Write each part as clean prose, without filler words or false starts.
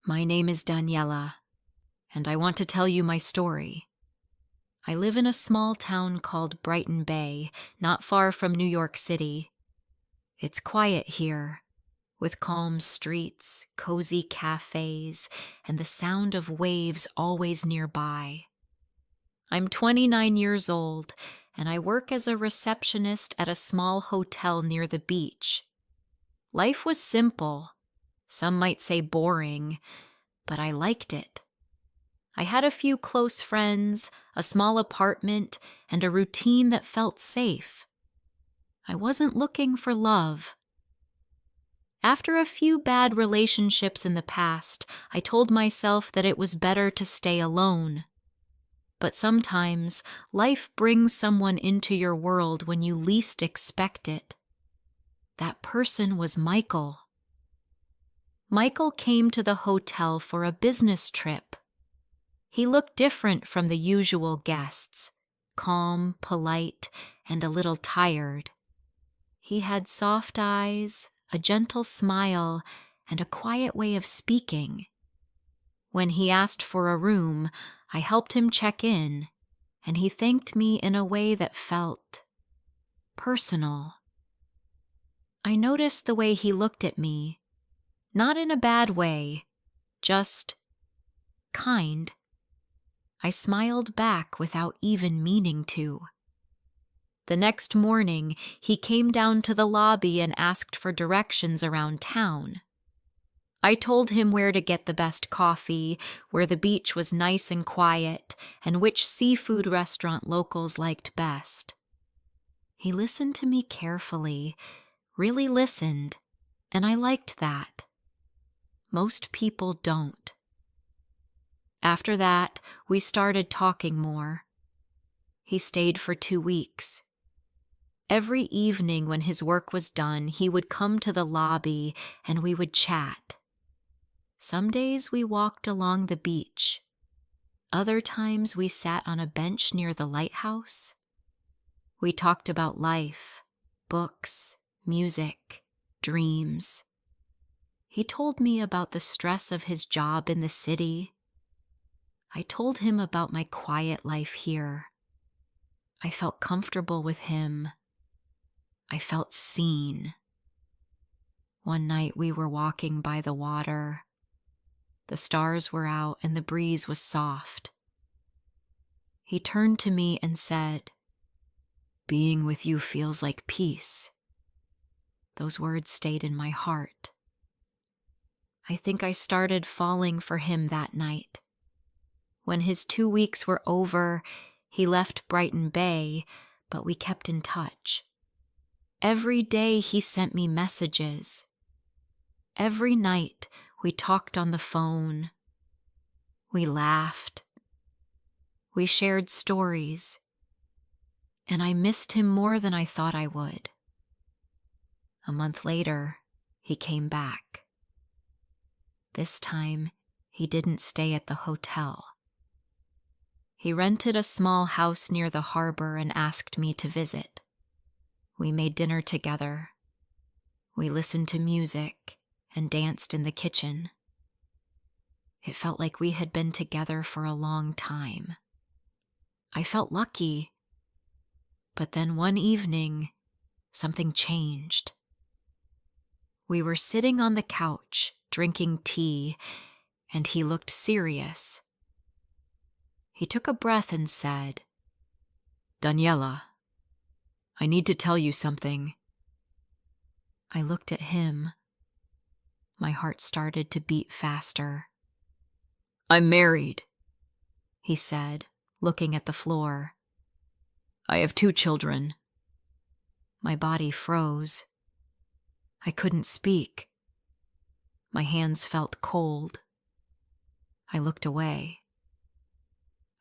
My name is Daniela, and I want to tell you my story. I live in a small town called Brighton Bay, not far from New York City. It's quiet here, with calm streets, cozy cafes, and the sound of waves always nearby. I'm 29 years old, and I work as a receptionist at a small hotel near the beach. Life was simple. Some might say boring, but I liked it. I had a few close friends, a small apartment, and a routine that felt safe. I wasn't looking for love. After a few bad relationships in the past, I told myself that it was better to stay alone. But sometimes life brings someone into your world when you least expect it. That person was Michael. Michael came to the hotel for a business trip. He looked different from the usual guests, calm, polite, and a little tired. He had soft eyes, a gentle smile, and a quiet way of speaking. When he asked for a room, I helped him check in, and he thanked me in a way that felt personal. I noticed the way he looked at me, not in a bad way, just kind. I smiled back without even meaning to. The next morning, he came down to the lobby and asked for directions around town. I told him where to get the best coffee, where the beach was nice and quiet, and which seafood restaurant locals liked best. He listened to me carefully, really listened, and I liked that. Most people don't. After that, we started talking more. He stayed for 2 weeks. Every evening when his work was done, he would come to the lobby and we would chat. Some days we walked along the beach. Other times we sat on a bench near the lighthouse. We talked about life, books, music, dreams. He told me about the stress of his job in the city. I told him about my quiet life here. I felt comfortable with him. I felt seen. One night we were walking by the water. The stars were out and the breeze was soft. He turned to me and said, "Being with you feels like peace." Those words stayed in my heart. I think I started falling for him that night. When his 2 weeks were over, he left Brighton Bay, but we kept in touch. Every day he sent me messages. Every night we talked on the phone. We laughed. We shared stories. And I missed him more than I thought I would. A month later, he came back. This time, he didn't stay at the hotel. He rented a small house near the harbor and asked me to visit. We made dinner together. We listened to music and danced in the kitchen. It felt like we had been together for a long time. I felt lucky. But then one evening, something changed. We were sitting on the couch, drinking tea, and he looked serious. He took a breath and said, "Daniela, I need to tell you something." I looked at him. My heart started to beat faster. "I'm married," he said, looking at the floor. "I have 2 children." My body froze. I couldn't speak. My hands felt cold. I looked away.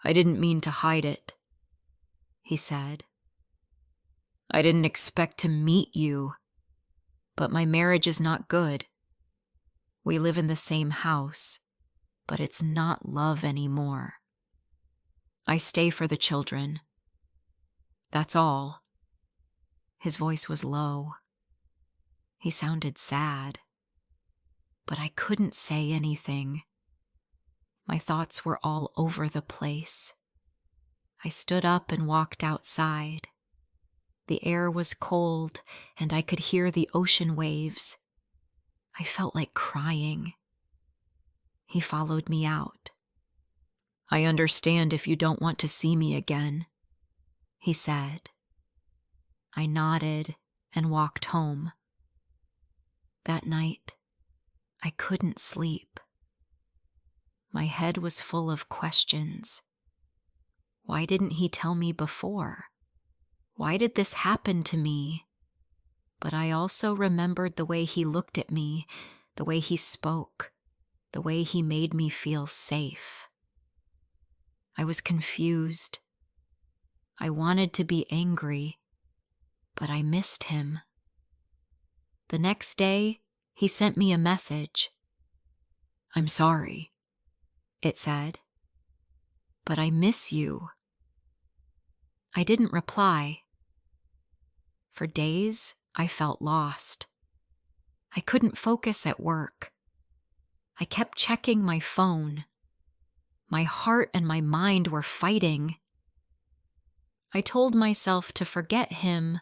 "I didn't mean to hide it," he said. "I didn't expect to meet you, but my marriage is not good. We live in the same house, but it's not love anymore. I stay for the children. That's all." His voice was low. He sounded sad. But I couldn't say anything. My thoughts were all over the place. I stood up and walked outside. The air was cold, and I could hear the ocean waves. I felt like crying. He followed me out. "I understand if you don't want to see me again," he said. I nodded and walked home. That night, I couldn't sleep. My head was full of questions. Why didn't he tell me before? Why did this happen to me? But I also remembered the way he looked at me, the way he spoke, the way he made me feel safe. I was confused. I wanted to be angry, but I missed him. The next day, he sent me a message. "I'm sorry," it said, "but I miss you." I didn't reply. For days, I felt lost. I couldn't focus at work. I kept checking my phone. My heart and my mind were fighting. I told myself to forget him,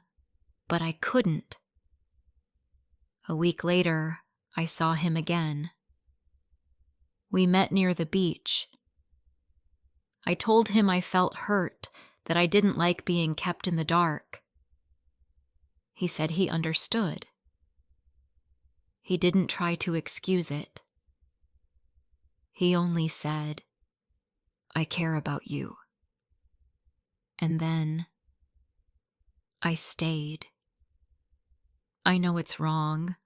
but I couldn't. A week later, I saw him again. We met near the beach. I told him I felt hurt, that I didn't like being kept in the dark. He said he understood. He didn't try to excuse it. He only said, "I care about you." And then I stayed. I know it's wrong.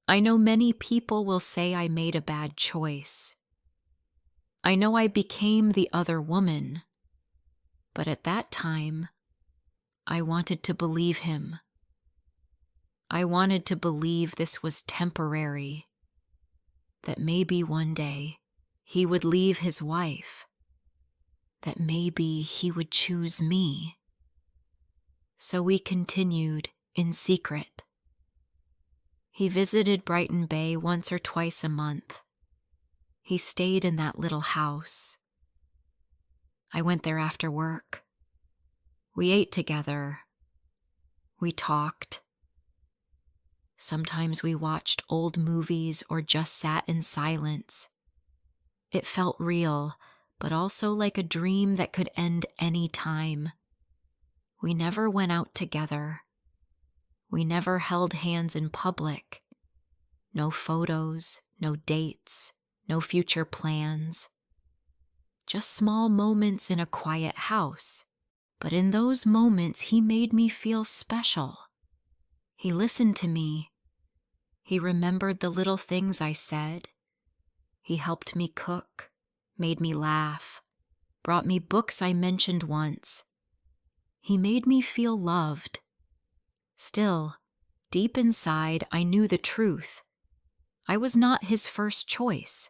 I know many people will say I made a bad choice. I know I became the other woman. But at that time, I wanted to believe him. I wanted to believe this was temporary, that maybe one day he would leave his wife, that maybe he would choose me. So we continued in secret. He visited Brighton Bay once or twice a month. He stayed in that little house. I went there after work. We ate together. We talked. Sometimes we watched old movies or just sat in silence. It felt real, but also like a dream that could end any time. We never went out together. We never held hands in public. No photos, no dates, no future plans. Just small moments in a quiet house. But in those moments, he made me feel special. He listened to me. He remembered the little things I said. He helped me cook, made me laugh, brought me books I mentioned once. He made me feel loved. Still, deep inside, I knew the truth. I was not his first choice.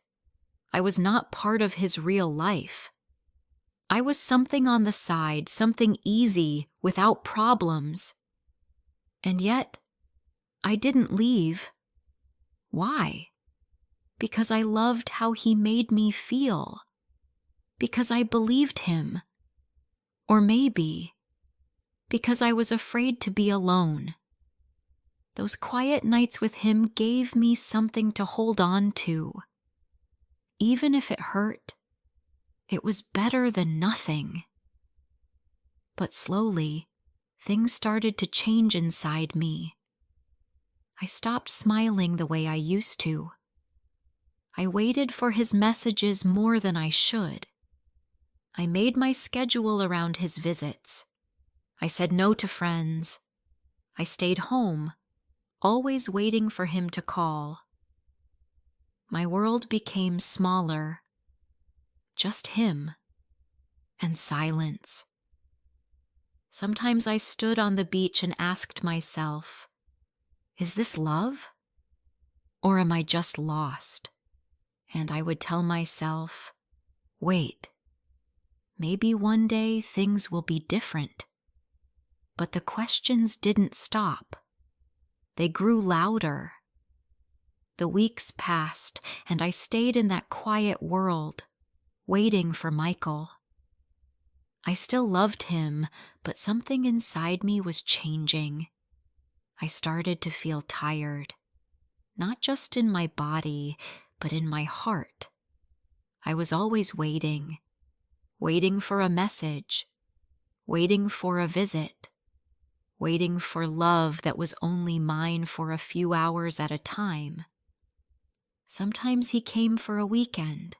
I was not part of his real life. I was something on the side, something easy, without problems. And yet, I didn't leave. Why? Because I loved how he made me feel. Because I believed him. Or maybe, because I was afraid to be alone. Those quiet nights with him gave me something to hold on to. Even if it hurt, it was better than nothing. But slowly, things started to change inside me. I stopped smiling the way I used to. I waited for his messages more than I should. I made my schedule around his visits. I said no to friends. I stayed home, always waiting for him to call. My world became smaller. Just him and silence. Sometimes I stood on the beach and asked myself, is this love? Or am I just lost? And I would tell myself, wait, maybe one day things will be different. But the questions didn't stop. They grew louder. The weeks passed, and I stayed in that quiet world, waiting for Michael. I still loved him, but something inside me was changing. I started to feel tired, not just in my body, but in my heart. I was always waiting for a message, waiting for a visit, waiting for love that was only mine for a few hours at a time. Sometimes he came for a weekend.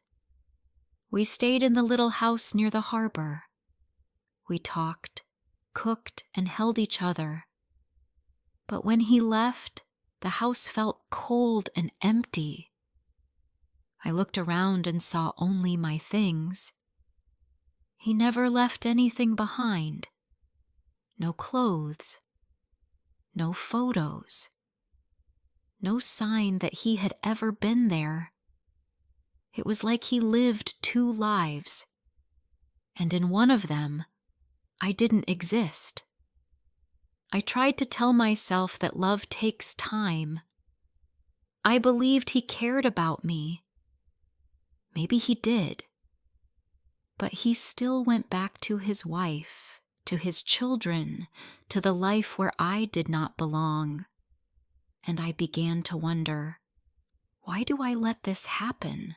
We stayed in the little house near the harbor. We talked, cooked, and held each other. But when he left, the house felt cold and empty. I looked around and saw only my things. He never left anything behind. No clothes, no photos, no sign that he had ever been there. It was like he lived two lives, and in one of them, I didn't exist. I tried to tell myself that love takes time. I believed he cared about me. Maybe he did. But he still went back to his wife, to his children, to the life where I did not belong. And I began to wonder, why do I let this happen?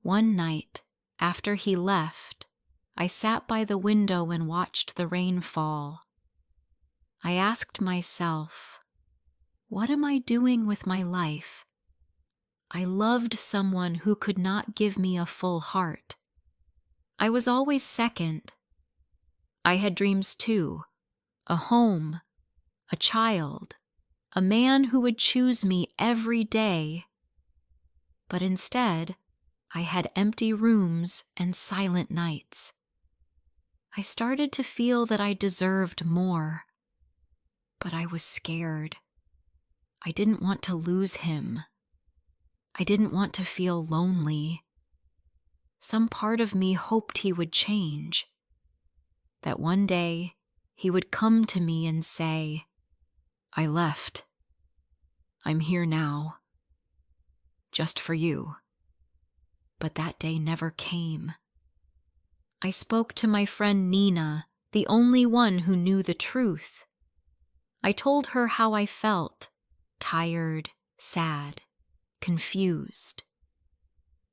One night, after he left, I sat by the window and watched the rain fall. I asked myself, what am I doing with my life? I loved someone who could not give me a full heart. I was always second. I had dreams too, a home, a child, a man who would choose me every day. But instead, I had empty rooms and silent nights. I started to feel that I deserved more, but I was scared. I didn't want to lose him. I didn't want to feel lonely. Some part of me hoped he would change, that one day he would come to me and say, I left. I'm here now. Just for you. But that day never came. I spoke to my friend Nina, the only one who knew the truth. I told her how I felt, tired, sad, confused.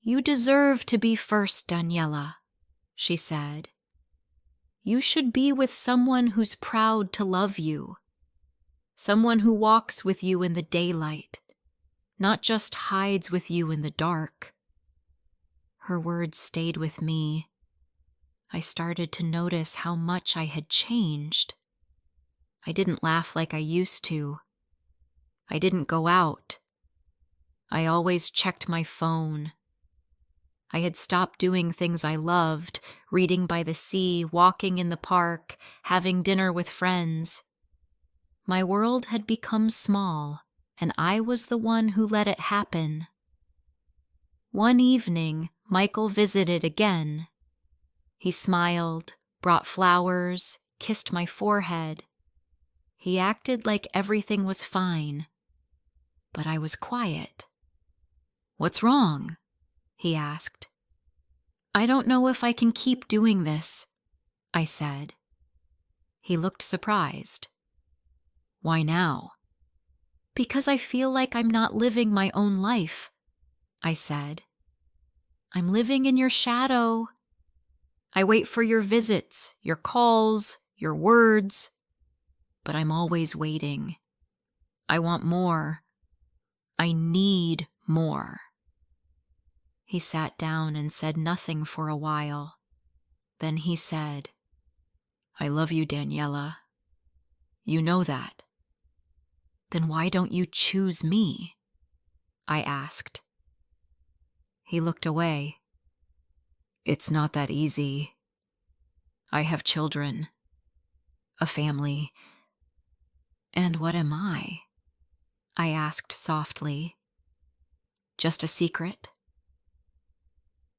You deserve to be first, Daniela, she said. You should be with someone who's proud to love you, someone who walks with you in the daylight, not just hides with you in the dark. Her words stayed with me. I started to notice how much I had changed. I didn't laugh like I used to. I didn't go out. I always checked my phone. I had stopped doing things I loved, reading by the sea, walking in the park, having dinner with friends. My world had become small, and I was the one who let it happen. One evening, Michael visited again. He smiled, brought flowers, kissed my forehead. He acted like everything was fine, but I was quiet. What's wrong? He asked. I don't know if I can keep doing this, I said. He looked surprised. Why now? Because I feel like I'm not living my own life, I said. I'm living in your shadow. I wait for your visits, your calls, your words, but I'm always waiting. I want more. I need more. He sat down and said nothing for a while. Then he said, I love you, Daniela. You know that. Then why don't you choose me? I asked. He looked away. It's not that easy. I have children, a family. And what am I? I asked softly. Just a secret?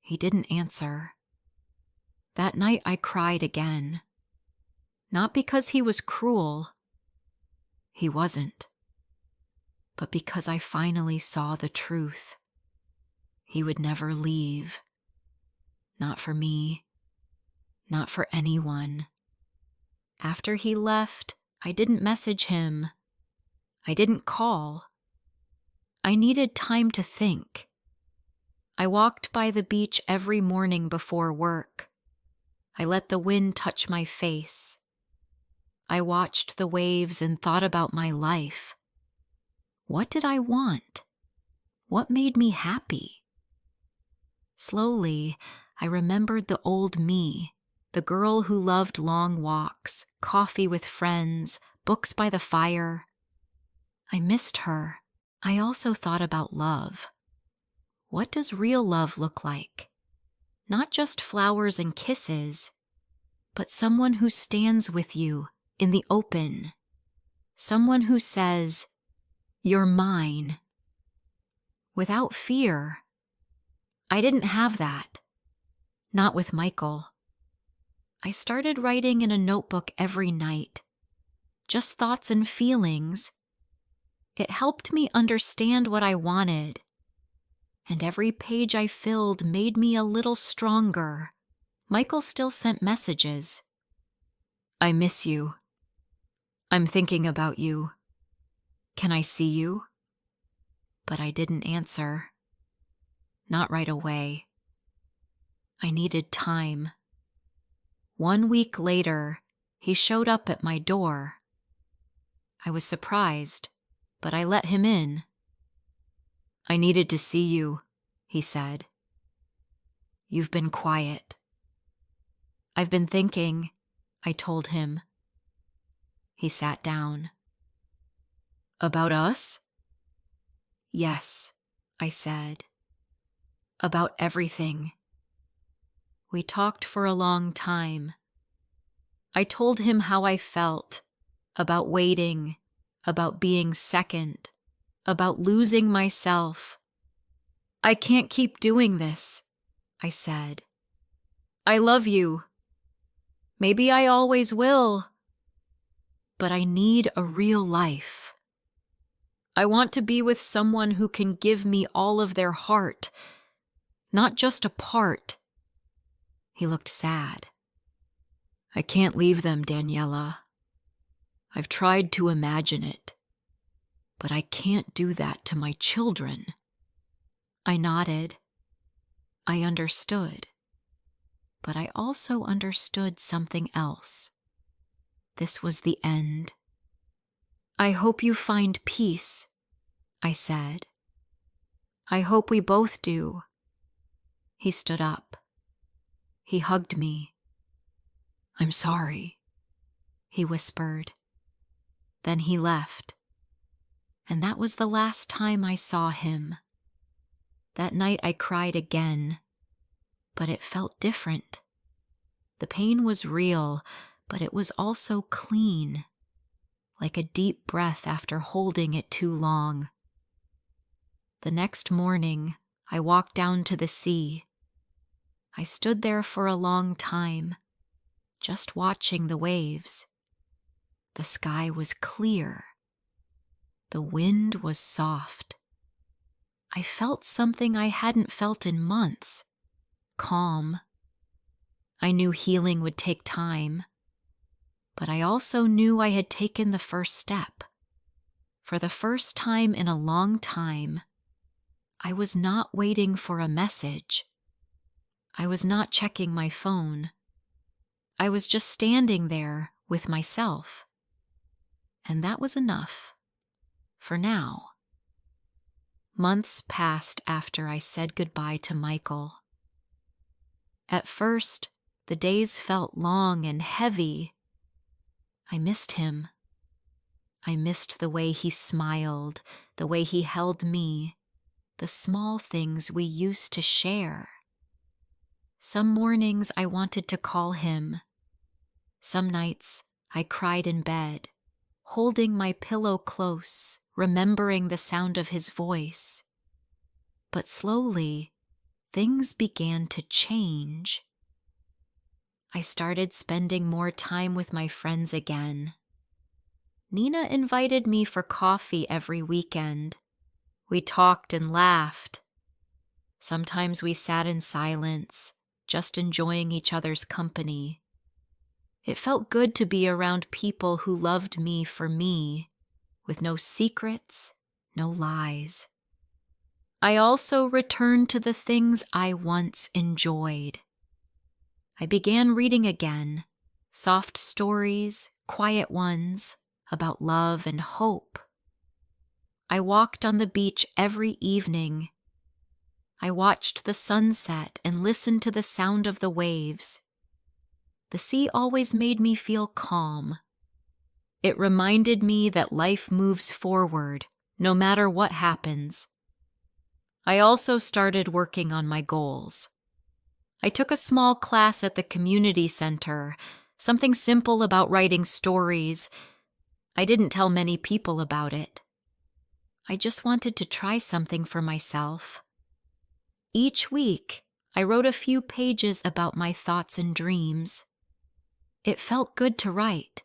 He didn't answer. That night I cried again. Not because he was cruel. He wasn't. but because I finally saw the truth. He would never leave. Not for me. Not for anyone. After he left, I didn't message him. I didn't call. I needed time to think. I walked by the beach every morning before work. I let the wind touch my face. I watched the waves and thought about my life. What did I want? What made me happy? Slowly, I remembered the old me, the girl who loved long walks, coffee with friends, books by the fire. I missed her. I also thought about love. What does real love look like? Not just flowers and kisses, but someone who stands with you in the open. Someone who says, "You're mine," without fear. I didn't have that. Not with Michael. I started writing in a notebook every night. Just thoughts and feelings. It helped me understand what I wanted. And every page I filled made me a little stronger. Michael still sent messages. "I miss you. I'm thinking about you. Can I see you?" But I didn't answer. Not right away. I needed time. 1 week later, he showed up at my door. I was surprised, but I let him in. "I needed to see you," he said. "You've been quiet." "I've been thinking," I told him. He sat down. "About us?" "Yes," I said. "About everything." We talked for a long time. I told him how I felt, about waiting, about being second, about losing myself. "I can't keep doing this," I said. "I love you. Maybe I always will. But I need a real life. I want to be with someone who can give me all of their heart, not just a part." He looked sad. "I can't leave them, Daniela. I've tried to imagine it, but I can't do that to my children." I nodded. I understood. But I also understood something else. This was the end. "I hope you find peace," I said. "I hope we both do." He stood up. He hugged me. "I'm sorry," he whispered. Then he left. And that was the last time I saw him. That night I cried again, but it felt different. The pain was real, but it was also clean, like a deep breath after holding it too long. The next morning, I walked down to the sea. I stood there for a long time, just watching the waves. The sky was clear. The wind was soft. I felt something I hadn't felt in months. Calm. I knew healing would take time, but I also knew I had taken the first step. For the first time in a long time, I was not waiting for a message. I was not checking my phone. I was just standing there with myself. And that was enough. For now. Months passed after I said goodbye to Michael. At first, the days felt long and heavy. I missed him. I missed the way he smiled, the way he held me, the small things we used to share. Some mornings I wanted to call him. Some nights I cried in bed, holding my pillow close, remembering the sound of his voice. But slowly, things began to change. I started spending more time with my friends again. Nina invited me for coffee every weekend. We talked and laughed. Sometimes we sat in silence, just enjoying each other's company. It felt good to be around people who loved me for me, with no secrets, no lies. I also returned to the things I once enjoyed. I began reading again, soft stories, quiet ones, about love and hope. I walked on the beach every evening. I watched the sunset and listened to the sound of the waves. The sea always made me feel calm. It reminded me that life moves forward, no matter what happens. I also started working on my goals. I took a small class at the community center, something simple about writing stories. I didn't tell many people about it. I just wanted to try something for myself. Each week, I wrote a few pages about my thoughts and dreams. It felt good to write.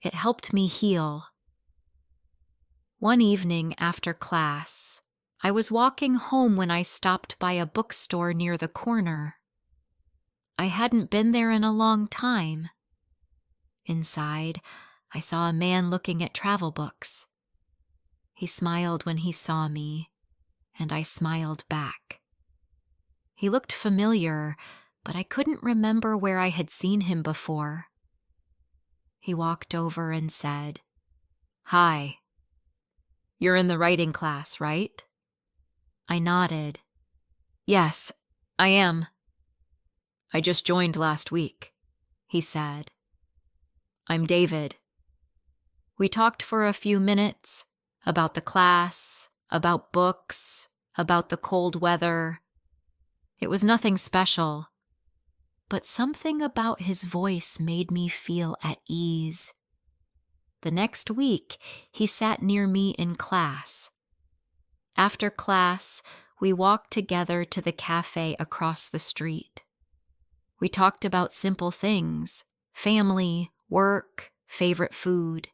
It helped me heal. One evening after class, I was walking home when I stopped by a bookstore near the corner. I hadn't been there in a long time. Inside, I saw a man looking at travel books. He smiled when he saw me, and I smiled back. He looked familiar, but I couldn't remember where I had seen him before. He walked over and said, "Hi. You're in the writing class, right?" I nodded. "Yes, I am." "I just joined last week," he said. "I'm David." We talked for a few minutes about the class, about books, about the cold weather. It was nothing special, but something about his voice made me feel at ease. The next week, he sat near me in class. After class, we walked together to the cafe across the street. We talked about simple things, family, work, favorite food.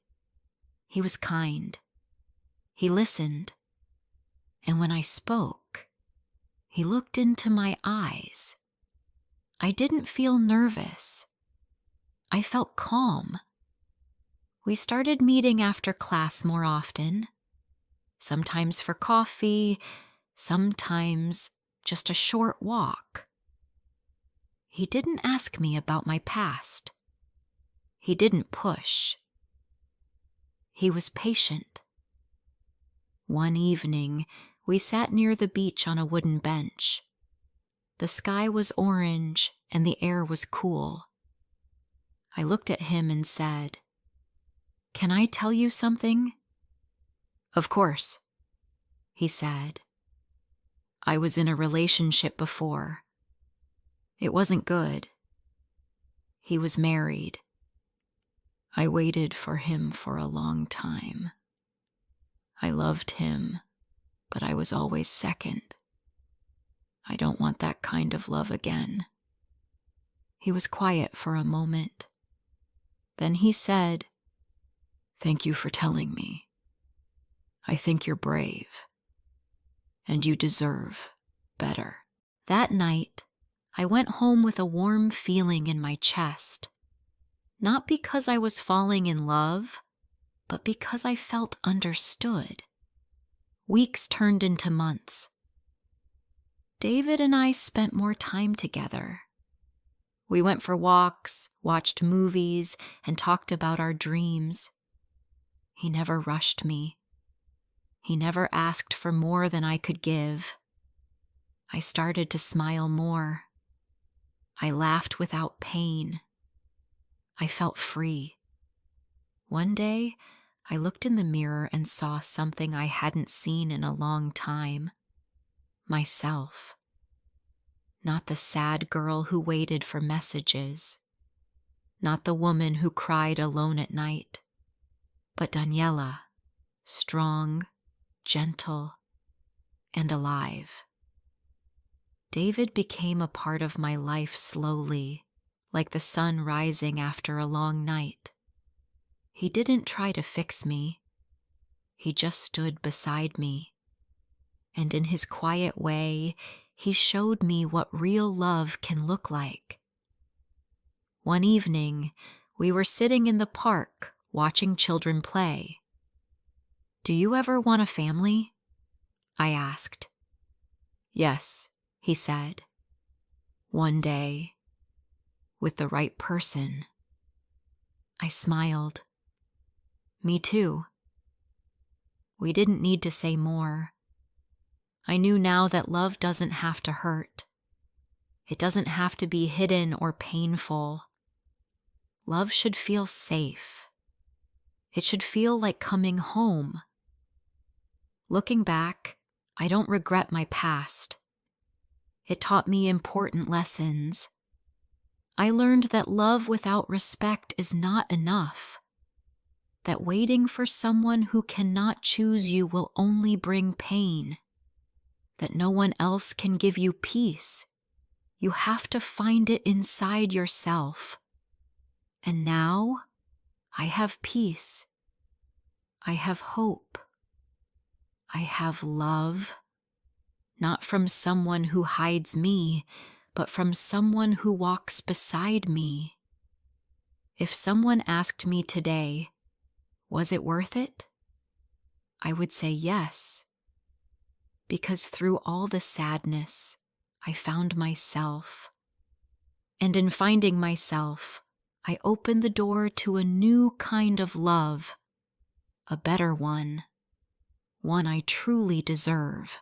He was kind. He listened. And when I spoke, he looked into my eyes. I didn't feel nervous. I felt calm. We started meeting after class more often, sometimes for coffee, sometimes just a short walk. He didn't ask me about my past. He didn't push. He was patient. One evening, we sat near the beach on a wooden bench. The sky was orange and the air was cool. I looked at him and said, "Can I tell you something?" "Of course," he said. "I was in a relationship before. It wasn't good. He was married. I waited for him for a long time. I loved him, but I was always second. I don't want that kind of love again." He was quiet for a moment. Then he said, "Thank you for telling me. I think you're brave, and you deserve better." That night, I went home with a warm feeling in my chest. Not because I was falling in love, but because I felt understood. Weeks turned into months. David and I spent more time together. We went for walks, watched movies, and talked about our dreams. He never rushed me. He never asked for more than I could give. I started to smile more. I laughed without pain. I felt free. One day, I looked in the mirror and saw something I hadn't seen in a long time. Myself. Not the sad girl who waited for messages. Not the woman who cried alone at night. But Daniela, strong, gentle, and alive. David became a part of my life slowly, like the sun rising after a long night. He didn't try to fix me. He just stood beside me. And in his quiet way, he showed me what real love can look like. One evening, we were sitting in the park watching children play. "Do you ever want a family?" I asked. "Yes," he said. "One day, with the right person." I smiled. "Me too." We didn't need to say more. I knew now that love doesn't have to hurt. It doesn't have to be hidden or painful. Love should feel safe. It should feel like coming home. Looking back, I don't regret my past. It taught me important lessons. I learned that love without respect is not enough. That waiting for someone who cannot choose you will only bring pain. That no one else can give you peace. You have to find it inside yourself. And now, I have peace. I have hope. I have love. Not from someone who hides me, but from someone who walks beside me. If someone asked me today, was it worth it? I would say yes. Because through all the sadness, I found myself. And in finding myself, I opened the door to a new kind of love, a better one I truly deserve.